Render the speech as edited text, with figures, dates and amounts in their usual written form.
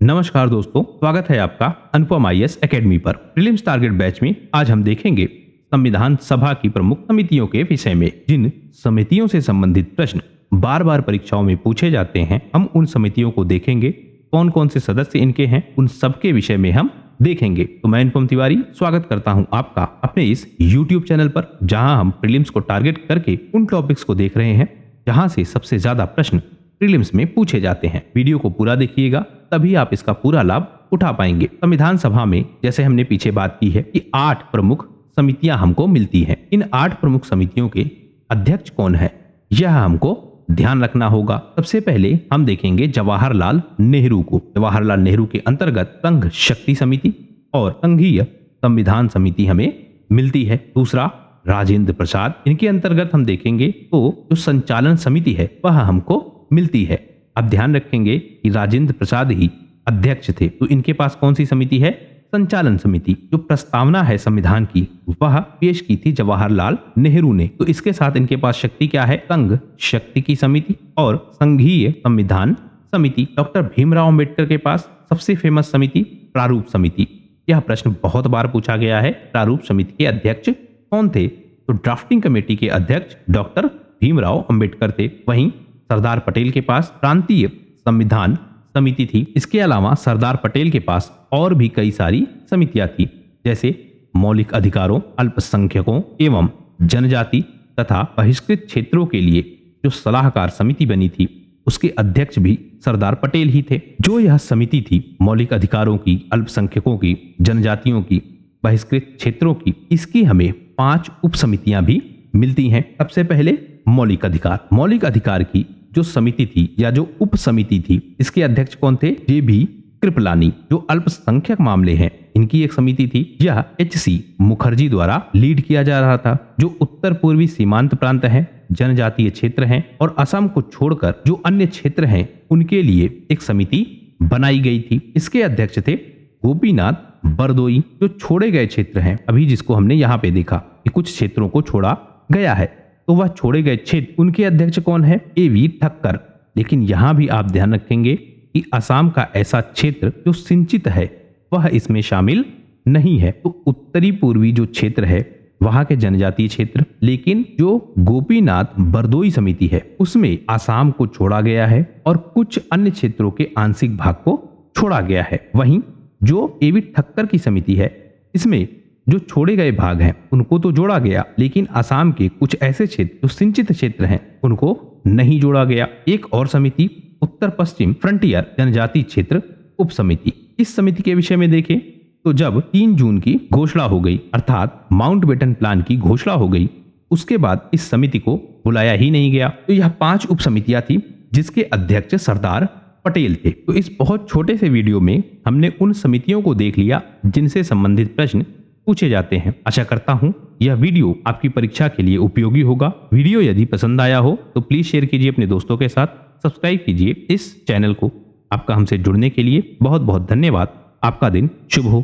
नमस्कार दोस्तों, स्वागत है आपका अनुपम आईएएस एकेडमी पर। प्रीलिम्स टारगेट बैच में आज हम देखेंगे संविधान सभा की प्रमुख समितियों के विषय में। जिन समितियों से संबंधित प्रश्न बार बार परीक्षाओं में पूछे जाते हैं, हम उन समितियों को देखेंगे। कौन कौन से सदस्य इनके हैं, उन सबके विषय में हम देखेंगे। तो मैं अनुपम तिवारी स्वागत करता हूं आपका अपने इस YouTube चैनल पर, जहां हम प्रीलिम्स को टारगेट करके उन टॉपिक्स को देख रहे हैं जहां से सबसे ज्यादा प्रश्न प्रीलिम्स में पूछे जाते हैं। वीडियो को पूरा देखिएगा, तभी आप इसका पूरा लाभ उठा पाएंगे। संविधान सभा में जैसे हमने पीछे बात की है कि 8 प्रमुख समितियां हमको मिलती हैं। इन 8 प्रमुख समितियों के अध्यक्ष कौन है, यह हमको ध्यान रखना होगा। सबसे पहले हम देखेंगे जवाहरलाल नेहरू को। जवाहरलाल नेहरू के अंतर्गत संघ शक्ति समिति और संघीय संविधान समिति हमें मिलती है। दूसरा राजेंद्र प्रसाद, इनके अंतर्गत हम देखेंगे तो जो संचालन समिति है वह हमको मिलती है। अब ध्यान रखेंगे कि राजेंद्र प्रसाद ही अध्यक्ष थे, तो इनके पास कौन सी समिति है, संचालन समिति। जो प्रस्तावना है संविधान की वह पेश की थी जवाहरलाल नेहरू ने, तो इसके साथ इनके पास शक्ति क्या है, संघ शक्ति की समिति और संघीय संविधान समिति। डॉक्टर भीमराव अंबेडकर के पास सबसे फेमस समिति प्रारूप समिति। यह प्रश्न बहुत बार पूछा गया है, प्रारूप समिति के अध्यक्ष कौन थे, तो ड्राफ्टिंग कमेटी के अध्यक्ष डॉक्टर भीमराव अंबेडकर थे। वहीं सरदार पटेल के पास प्रांतीय संविधान समिति थी। इसके अलावा सरदार पटेल के पास और भी कई सारी समितियां थी, जैसे मौलिक अधिकारों, अल्पसंख्यकों एवं जनजाति तथा बहिष्कृत क्षेत्रों के लिए जो सलाहकार समिति बनी थी, उसके अध्यक्ष भी सरदार पटेल ही थे। जो यह समिति थी मौलिक अधिकारों की, अल्पसंख्यकों की, जनजातियों की, बहिष्कृत क्षेत्रों की, इसकी हमें 5 उप समितियां भी मिलती हैं। सबसे पहले मौलिक अधिकार। मौलिक अधिकार की जो समिति थी या जो उप समिति थी, इसके अध्यक्ष कौन थे, JB कृपलानी। जो अल्पसंख्यक मामले हैं, इनकी एक समिति थी। यह HC मुखर्जी द्वारा लीड किया जा रहा था। जो उत्तर पूर्वी सीमांत प्रांत है, जनजातीय क्षेत्र हैं और असम को छोड़कर जो अन्य क्षेत्र हैं, उनके लिए एक समिति बनाई गई थी। इसके अध्यक्ष थे गोपीनाथ बरदोई। जो छोड़े गए क्षेत्र हैं, अभी जिसको हमने यहाँ पे देखा कि कुछ क्षेत्रों को छोड़ा गया है, तो वह छोड़े गए क्षेत्र, उनके अध्यक्ष कौन है, AV ठक्कर। लेकिन यहां भी आप ध्यान रखेंगे कि असम का ऐसा क्षेत्र जो सिंचित है वह इसमें शामिल नहीं है। तो उत्तरी पूर्वी जो क्षेत्र है वहां के जनजातीय क्षेत्र, लेकिन जो गोपीनाथ बरदोई समिति है उसमें असम को छोड़ा गया है और कुछ अन्य क्षेत्रों के आंशिक भाग को छोड़ा गया है। वहीं जो AV ठक्कर की समिति है, इसमें जो छोड़े गए भाग हैं उनको तो जोड़ा गया, लेकिन असम के कुछ ऐसे क्षेत्र जो सिंचित क्षेत्र हैं उनको नहीं जोड़ा गया। एक और समिति उत्तर पश्चिम फ्रंटियर जनजाति क्षेत्र उप समिति। इस समिति के विषय में देखें तो जब 3 जून की घोषणा हो गई, अर्थात माउंटबेटन प्लान की घोषणा हो गई, उसके बाद इस समिति को बुलाया ही नहीं गया। तो यह 5 उप समितियां थी जिसके अध्यक्ष सरदार पटेल थे। तो इस बहुत छोटे से वीडियो में हमने उन समितियों को देख लिया जिनसे संबंधित प्रश्न पूछे जाते हैं। आशा करता हूं यह वीडियो आपकी परीक्षा के लिए उपयोगी होगा। वीडियो यदि पसंद आया हो तो प्लीज शेयर कीजिए अपने दोस्तों के साथ, सब्सक्राइब कीजिए इस चैनल को। आपका हमसे जुड़ने के लिए बहुत बहुत धन्यवाद। आपका दिन शुभ हो।